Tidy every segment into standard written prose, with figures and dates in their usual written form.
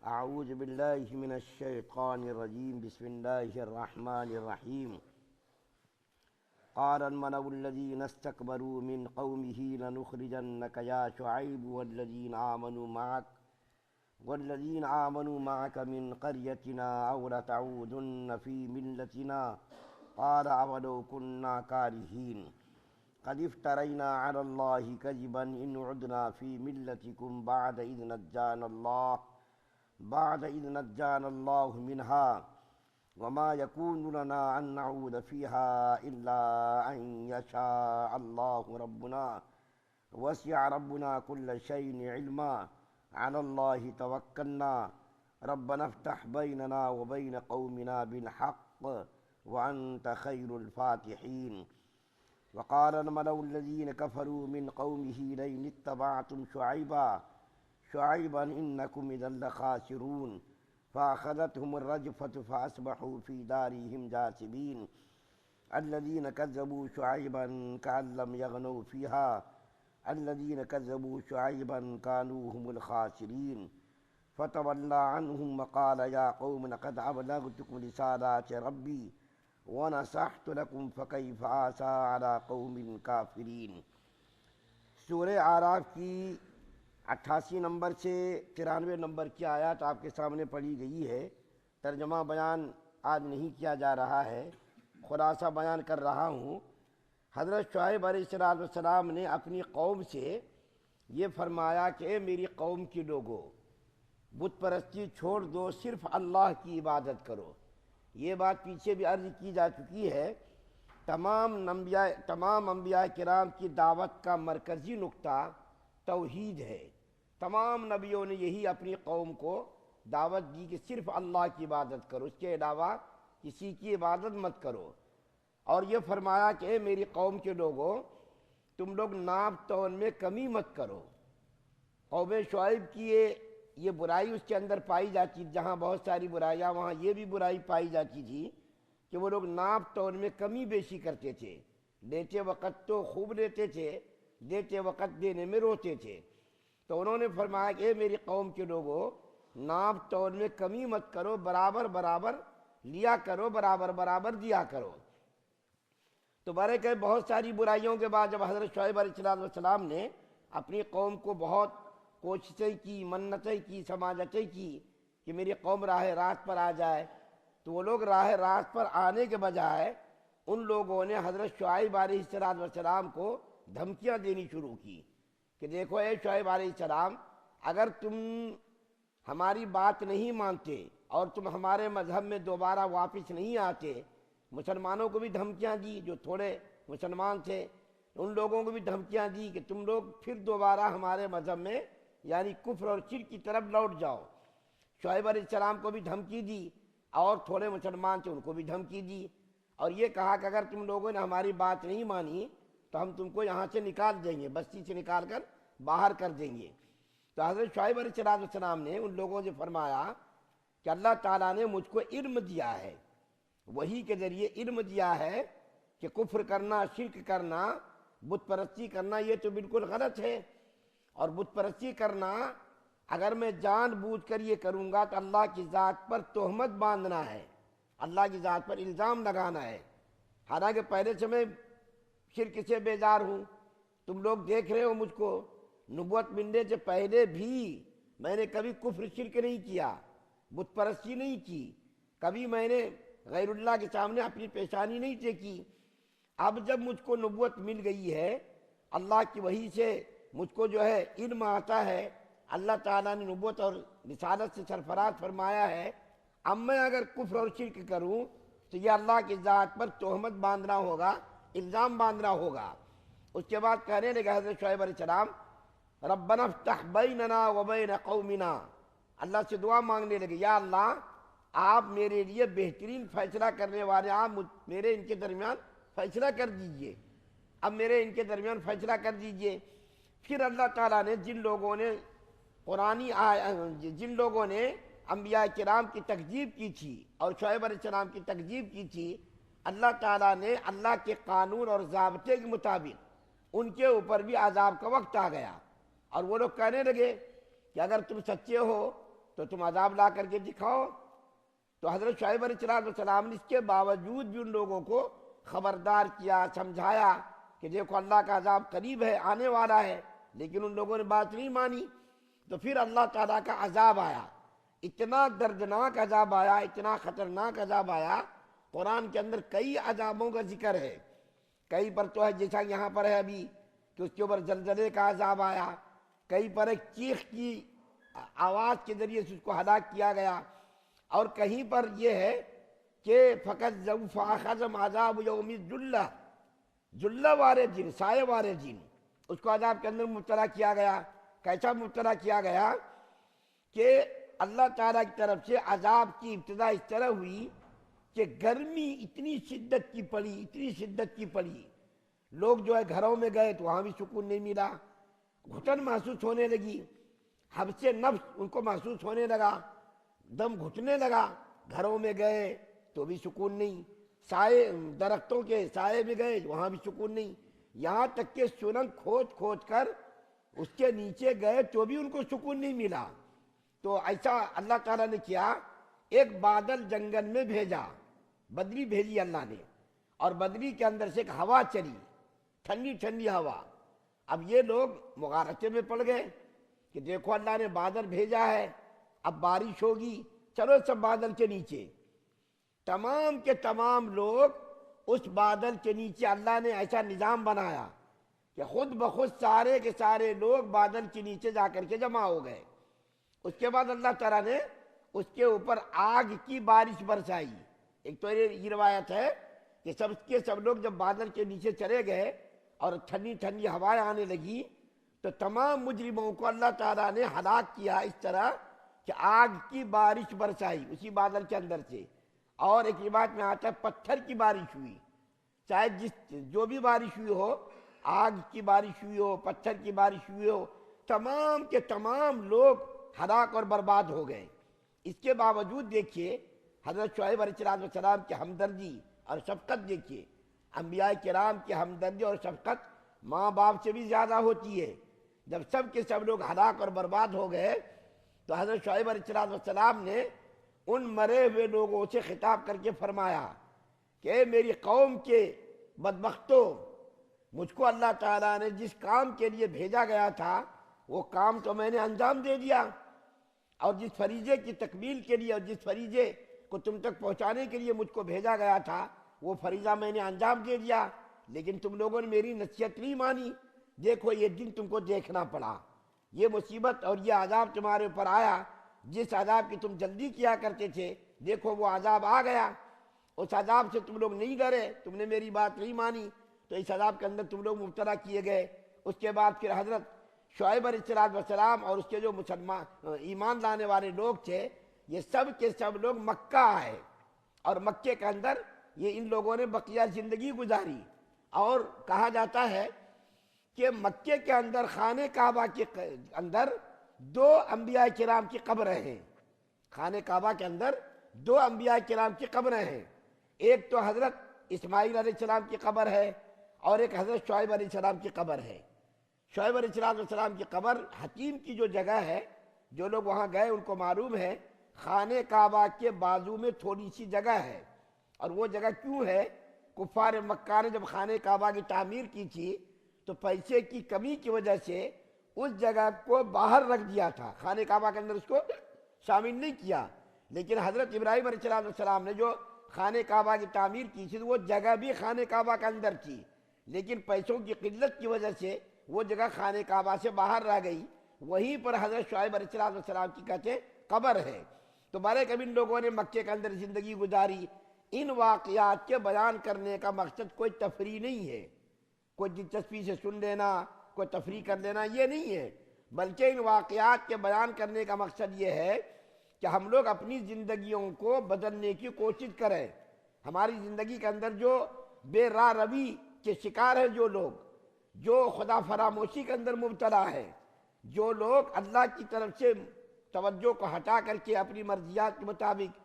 اعوذ باللہ من الشیطان الرجیم بسم اللہ الرحمن الرحیم قال الملأ الذين استكبروا من قومه لنخرجنك يا شعيب والذين آمنوا معك من قريتنا أو لتعودن في ملتنا قال أولو كنا كارهين قد افترينا على الله كذبا إن عدنا في ملتكم بعد إذ نجانا الله منها وما يكون لنا أن نعود فيها إلا أن يشاء الله ربنا وسع ربنا كل شيء علما على الله توكلنا ربنا افتح بيننا وبين قومنا بالحق وأنت خير الفاتحين وقال الملأ الذين كفروا من قومه لئن اتبعتم شعيبا إنكم إذا لخاسرون فأخذتهم الرجفة فأصبحوا في دارهم جاثمين الذين كذبوا شعيبا كأن لم يغنوا فيها الذين كذبوا شعيبا كانوا هم الخاسرين فتولى عنهم وقال يا قوم لقد أبلغتكم رسالات ربي ونصحت لكم فكيف آسى على قوم كافرين۔ سورہ اعراف کی 88 نمبر سے 93 نمبر کی آیات آپ کے سامنے پڑھی گئی ہے۔ ترجمہ بیان آج نہیں کیا جا رہا ہے، خلاصہ بیان کر رہا ہوں۔ حضرت شعیب علیہ السلام نے اپنی قوم سے یہ فرمایا کہ اے میری قوم کی لوگو، بت پرستی چھوڑ دو، صرف اللہ کی عبادت کرو۔ یہ بات پیچھے بھی عرض کی جا چکی ہے۔ تمام انبیاء کرام کی دعوت کا مرکزی نقطہ توحید ہے۔ تمام نبیوں نے یہی اپنی قوم کو دعوت دی کہ صرف اللہ کی عبادت کرو، اس کے علاوہ کسی کی عبادت مت کرو۔ اور یہ فرمایا کہ اے میری قوم کے لوگوں، تم لوگ ناپ تول میں کمی مت کرو۔ قوم شعیب کی یہ برائی اس کے اندر پائی جاتی، جہاں بہت ساری برائیاں وہاں یہ بھی برائی پائی جاتی تھی کہ وہ لوگ ناپ تول میں کمی بیشی کرتے تھے۔ لیتے وقت تو خوب لیتے تھے، دیتے وقت دینے میں روتے تھے۔ تو انہوں نے فرمایا کہ اے میری قوم کے لوگوں، ناپ تول میں کمی مت کرو، برابر برابر لیا کرو، برابر برابر دیا کرو۔ تو برے کہ بہت ساری برائیوں کے بعد جب حضرت شعیب علیہ السلام نے اپنی قوم کو بہت کوششیں کی، منتیں کی، سماجتیں کی کہ میری قوم راہ راست پر آ جائے، تو وہ لوگ راہ راست پر آنے کے بجائے ان لوگوں نے حضرت شعیب علیہ السلام کو دھمکیاں دینی شروع کی کہ دیکھو اے شعیب علیہ السلام، اگر تم ہماری بات نہیں مانتے اور تم ہمارے مذہب میں دوبارہ واپس نہیں آتے۔ مسلمانوں کو بھی دھمکیاں دی، جو تھوڑے مسلمان تھے ان لوگوں کو بھی دھمکیاں دی کہ تم لوگ پھر دوبارہ ہمارے مذہب میں یعنی کفر اور شرک کی طرف لوٹ جاؤ۔ شعیب علیہ السلام کو بھی دھمکی دی، اور تھوڑے مسلمان تھے ان کو بھی دھمکی دی، اور یہ کہا کہ اگر تم لوگوں نے ہماری بات نہیں مانی تو ہم تم کو یہاں سے نکال دیں گے، بستی سے نکال کر باہر کر دیں گے۔ تو حضرت شعیب علیہ السلام نے ان لوگوں سے فرمایا کہ اللہ تعالیٰ نے مجھ کو علم دیا ہے، وحی کے ذریعے علم دیا ہے کہ کفر کرنا، شرک کرنا، بت پرستی کرنا یہ تو بالکل غلط ہے، اور بت پرستی کرنا اگر میں جان بوجھ کر یہ کروں گا تو اللہ کی ذات پر تہمت باندھنا ہے، اللہ کی ذات پر الزام لگانا ہے۔ حالانکہ پہلے سے میں شرک سے بیزار ہوں، تم لوگ دیکھ رہے ہو مجھ کو، نبوت ملنے سے پہلے بھی میں نے کبھی کفر شرک نہیں کیا، بت پرستی نہیں کی، کبھی میں نے غیر اللہ کے سامنے اپنی پیشانی نہیں ٹیکی۔ اب جب مجھ کو نبوت مل گئی ہے، اللہ کی وحی سے مجھ کو جو ہے علم آتا ہے، اللہ تعالیٰ نے نبوت اور رسالت سے سرفراز فرمایا ہے، اب میں اگر کفر اور شرک کروں تو یہ اللہ کی ذات پر تہمت باندھنا ہوگا، الزام باندھنا ہوگا۔ اس کے بعد کہنے لگا حضرت شعیب علیہ السلام، ربنا افتح بیننا وبین قومنا، اللہ سے دعا مانگنے لگے، یا اللہ آپ میرے لیے بہترین فیصلہ کرنے والے، آپ میرے ان کے درمیان فیصلہ کر دیجئے، اب میرے ان کے درمیان فیصلہ کر دیجئے۔ پھر اللہ تعالیٰ نے جن لوگوں نے انبیاء کرام کی تکذیب کی تھی اور شعیب علیہ السلام کی تکذیب کی تھی، اللہ تعالیٰ نے اللہ کے قانون اور ضابطے کے مطابق ان کے اوپر بھی عذاب کا وقت آ گیا، اور وہ لوگ کہنے لگے کہ اگر تم سچے ہو تو تم عذاب لا کر کے دکھاؤ۔ تو حضرت شعیب علیہ السلام نے اس کے باوجود بھی ان لوگوں کو خبردار کیا، سمجھایا کہ دیکھو اللہ کا عذاب قریب ہے، آنے والا ہے، لیکن ان لوگوں نے بات نہیں مانی۔ تو پھر اللہ تعالیٰ کا عذاب آیا، اتنا دردناک عذاب آیا، اتنا خطرناک عذاب آیا۔ قرآن کے اندر کئی عذابوں کا ذکر ہے، کئی پر تو ہے جیسا یہاں پر ہے ابھی کہ اس کے اوپر زلزلے کا عذاب آیا، کئی پر ایک چیخ کی آواز کے ذریعے سے اس کو ہلاک کیا گیا، اور کہیں پر یہ ہے کہ فقط فَأَخَذَهُمْ عَذَابُ يَوْمِ الذُّلَّةِ، ذلہ والے دن، سائے والے دن اس کو عذاب کے اندر مبتلا کیا گیا۔ کیسا مبتلا کیا گیا کہ اللہ تعالیٰ کی طرف سے عذاب کی ابتدا اس طرح ہوئی کہ گرمی اتنی شدت کی پڑی، اتنی شدت کی پڑی، لوگ جو ہے گھروں میں گئے تو وہاں بھی سکون نہیں ملا، گھٹن محسوس ہونے لگی، حبس نفس ان کو محسوس ہونے لگا، دم گھٹنے لگا، گھروں میں گئے تو بھی سکون نہیں، سائے درختوں کے سائے میں گئے وہاں بھی سکون نہیں، یہاں تک کہ سرنگ کھود کھود کر اس کے نیچے گئے تو بھی ان کو سکون نہیں ملا۔ تو ایسا اللہ تعالیٰ نے کیا، ایک بادل جنگل میں بھیجا، بدری بھیجی اللہ نے، اور بدری کے اندر سے ایک ہوا چلی، ٹھنڈی ٹھنڈی ہوا۔ اب یہ لوگ مغالطے میں پڑ گئے کہ دیکھو اللہ نے بادل بھیجا ہے، اب بارش ہوگی، چلو سب بادل کے نیچے۔ تمام کے تمام لوگ اس بادل کے نیچے، اللہ نے ایسا نظام بنایا کہ خود بخود سارے کے سارے لوگ بادل کے نیچے جا کر کے جمع ہو گئے۔ اس کے بعد اللہ تعالیٰ نے اس کے اوپر آگ کی بارش برسائی۔ ایک تو یہ روایت ہے کہ سب کے سب لوگ جب بادل کے نیچے چلے گئے اور ٹھنڈی ٹھنڈی ہوائیں آنے لگی تو تمام مجرموں کو اللہ تعالیٰ نے ہلاک کیا اس طرح کہ آگ کی بارش برسائی اسی بادل کے اندر سے۔ اور ایک روایت میں آتا ہے پتھر کی بارش ہوئی، چاہے جو بھی بارش ہوئی ہو، آگ کی بارش ہوئی ہو، پتھر کی بارش ہوئی ہو، تمام کے تمام لوگ ہلاک اور برباد ہو گئے۔ اس کے باوجود دیکھیے حضرت شعیب علیہ السلام کی ہمدردی اور شفقت دیکھیے، انبیاء کرام کی ہمدردی اور شفقت ماں باپ سے بھی زیادہ ہوتی ہے۔ جب سب کے سب لوگ ہلاک اور برباد ہو گئے تو حضرت شعیب علیہ السلام نے ان مرے ہوئے لوگوں سے خطاب کر کے فرمایا کہ اے میری قوم کے بدبختوں، مجھ کو اللہ تعالیٰ نے جس کام کے لیے بھیجا گیا تھا وہ کام تو میں نے انجام دے دیا، اور جس فریضے کی تکمیل کے لیے اور جس فریضے کو تم تک پہنچانے کے لیے مجھ کو بھیجا گیا تھا وہ فریضہ میں نے انجام دے دیا، لیکن تم لوگوں نے میری نصیحت نہیں مانی۔ دیکھو یہ دن تم کو دیکھنا پڑا، یہ مصیبت اور یہ عذاب تمہارے اوپر آیا، جس عذاب کی تم جلدی کیا کرتے تھے دیکھو وہ عذاب آ گیا، اس عذاب سے تم لوگ نہیں ڈرے، تم نے میری بات نہیں مانی، تو اس عذاب کے اندر تم لوگ مبتلا کیے گئے۔ اس کے بعد پھر حضرت شعیب علیہ السلام اور اس کے جو مسلمان ایمان لانے والے لوگ تھے یہ سب کے سب لوگ مکہ آئے، اور مکے کے اندر یہ ان لوگوں نے بقیہ زندگی گزاری۔ اور کہا جاتا ہے کہ مکے کے اندر خانہ کعبہ کے اندر 2 انبیاء کرام کی قبریں ہیں، خانہ کعبہ کے اندر 2 انبیاء کرام کی قبریں ہیں، ایک تو حضرت اسماعیل علیہ السلام کی قبر ہے اور ایک حضرت شعیب علیہ السلام کی قبر ہے۔ شعیب علیہ السلام کی قبر حتیم کی جو جگہ ہے، جو لوگ وہاں گئے ان کو معلوم ہے، خانہ کعبہ کے بازو میں تھوڑی سی جگہ ہے، اور وہ جگہ کیوں ہے؟ کفار مکہ نے جب خانہ کعبہ کی تعمیر کی تھی تو پیسے کی کمی کی وجہ سے اس جگہ کو باہر رکھ دیا تھا، خانہ کعبہ کے اندر اس کو شامل نہیں کیا، لیکن حضرت ابراہیم علیہ السلام نے جو خانہ کعبہ کی تعمیر کی تھی وہ جگہ بھی خانہ کعبہ کے اندر تھی، لیکن پیسوں کی قلت کی وجہ سے وہ جگہ خانہ کعبہ سے باہر رہ گئی، وہیں پر حضرت شعیب علیہ السلام کی کہتے ہیں قبر ہے۔ تو بڑے کبھی ان لوگوں نے مکے کے اندر زندگی گزاری۔ ان واقعات کے بیان کرنے کا مقصد کوئی تفریح نہیں ہے، کوئی دلچسپی سے سن لینا، کوئی تفریح کر لینا، یہ نہیں ہے، بلکہ ان واقعات کے بیان کرنے کا مقصد یہ ہے کہ ہم لوگ اپنی زندگیوں کو بدلنے کی کوشش کریں۔ ہماری زندگی کے اندر جو بے راہ روی کے شکار ہیں جو لوگ، جو خدا فراموشی کے اندر مبتلا ہے، جو لوگ اللہ کی طرف سے توجہ کو ہٹا کر کے اپنی مرضیات کے مطابق،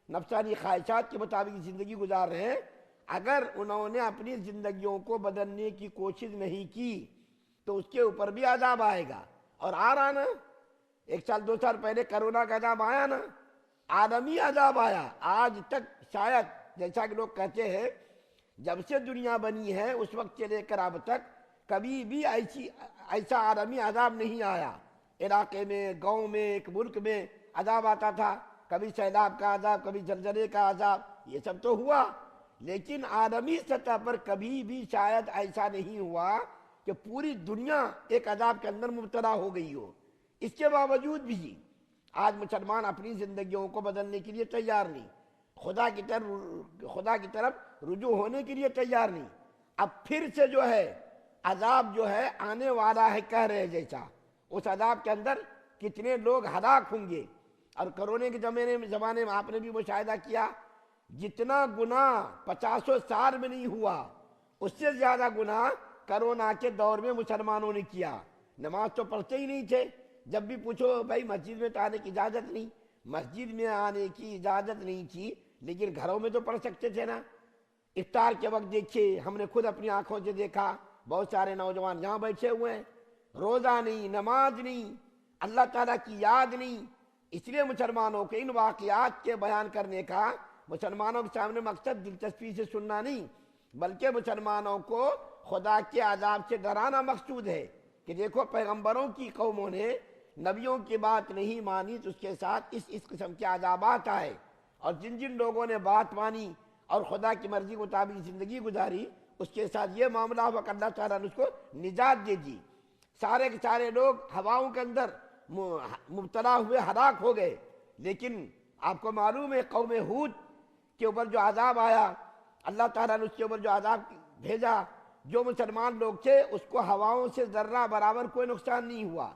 نفسانی خواہشات کے مطابق زندگی گزار رہے ہیں، اگر انہوں نے اپنی زندگیوں کو بدلنے کی کوشش نہیں کی تو اس کے اوپر بھی عذاب آئے گا، اور آ رہا نا۔ ایک سال دو سال پہلے کرونا کا عذاب آیا نا، عالمی عذاب آیا. آج تک شاید جیسا کہ لوگ کہتے ہیں جب سے دنیا بنی ہے اس وقت سے لے کر اب تک کبھی بھی ایسا عالمی عذاب نہیں آیا. علاقے میں، گاؤں میں، ایک ملک میں عذاب آتا تھا، کبھی سیلاب کا عذاب، کبھی زلزلے کا عذاب، یہ سب تو ہوا، لیکن عالمی سطح پر کبھی بھی شاید ایسا نہیں ہوا کہ پوری دنیا ایک عذاب کے اندر مبتلا ہو گئی ہو. اس کے باوجود بھی آج مسلمان اپنی زندگیوں کو بدلنے کے لیے تیار نہیں، خدا کی طرف رجوع ہونے کے لیے تیار نہیں. اب پھر سے جو ہے عذاب جو ہے آنے والا ہے کہہ رہے جیسا، اس عذاب کے اندر کتنے لوگ ہلاک ہوں گے. اور کرونے کے زمانے میں آپ نے بھی مشاہدہ کیا، جتنا گناہ 50 سال میں نہیں ہوا اس سے زیادہ گناہ کرونا کے دور میں مسلمانوں نے کیا. نماز تو پڑھتے ہی نہیں تھے، جب بھی پوچھو بھائی مسجد میں تو آنے کی اجازت نہیں، مسجد میں آنے کی اجازت نہیں تھی لیکن گھروں میں تو پڑھ سکتے تھے نا. افطار کے وقت دیکھیے، ہم نے خود اپنی آنکھوں سے دیکھا بہت سارے نوجوان یہاں بیٹھے ہوئے ہیں، روزہ نہیں، نماز نہیں، اللہ تعالیٰ کی یاد نہیں. اس لیے مسلمانوں کے ان واقعات کے بیان کرنے کا مسلمانوں کے سامنے مقصد دلچسپی سے سننا نہیں، بلکہ مسلمانوں کو خدا کے عذاب سے ڈرانا مقصود ہے کہ دیکھو پیغمبروں کی قوموں نے نبیوں کی بات نہیں مانی تو اس کے ساتھ اس قسم کے عذابات آئے، اور جن جن لوگوں نے بات مانی اور خدا کی مرضی کے مطابق زندگی گزاری اس کے ساتھ یہ معاملہ ہوا کہ اللہ تعالیٰ نے اس کو نجات دے دی. سارے کے سارے لوگ ہواؤں کے اندر مبتلا ہوئے ہلاک ہو گئے. لیکن آپ کو معلوم ہے قوم ہود کے اوپر جو عذاب آیا، اللہ تعالیٰ نے اس کے اوپر جو عذاب بھیجا، جو مسلمان لوگ تھے اس کو ہواؤں سے ذرہ برابر کوئی نقصان نہیں ہوا،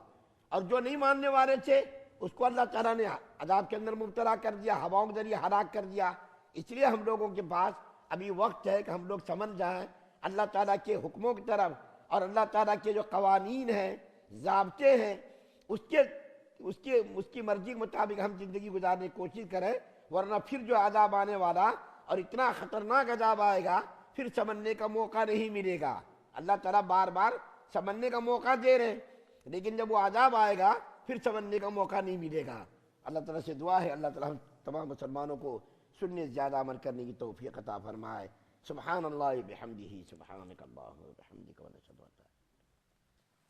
اور جو نہیں ماننے والے تھے اس کو اللہ تعالیٰ نے عذاب کے اندر مبتلا کر دیا، ہواؤں کے ذریعے ہلاک کر دیا. اس لیے ہم لوگوں کے پاس ابھی وقت ہے کہ ہم لوگ سمجھ جائیں اللہ تعالیٰ کے حکموں کی طرف، اور اللہ تعالیٰ کے جو قوانین ہیں، ضابطے ہیں، اس کی مرضی کے مطابق ہم زندگی گزارنے کی کوشش کریں، ورنہ پھر جو عذاب آنے والا اور اتنا خطرناک عذاب آئے گا پھر سمجھنے کا موقع نہیں ملے گا. اللہ تعالیٰ بار بار سمجھنے کا موقع دے رہے ہیں لیکن جب وہ عذاب آئے گا پھر سمجھنے کا موقع نہیں ملے گا. اللہ تعالیٰ سے دعا ہے اللہ تعالیٰ ہم تمام مسلمانوں کو سننے سے زیادہ عمل کرنے کی توفیق عطا فرمائے. سبحان اللہ بحمدہ، سبحانک اللہم وبحمدک ونشہد ان لا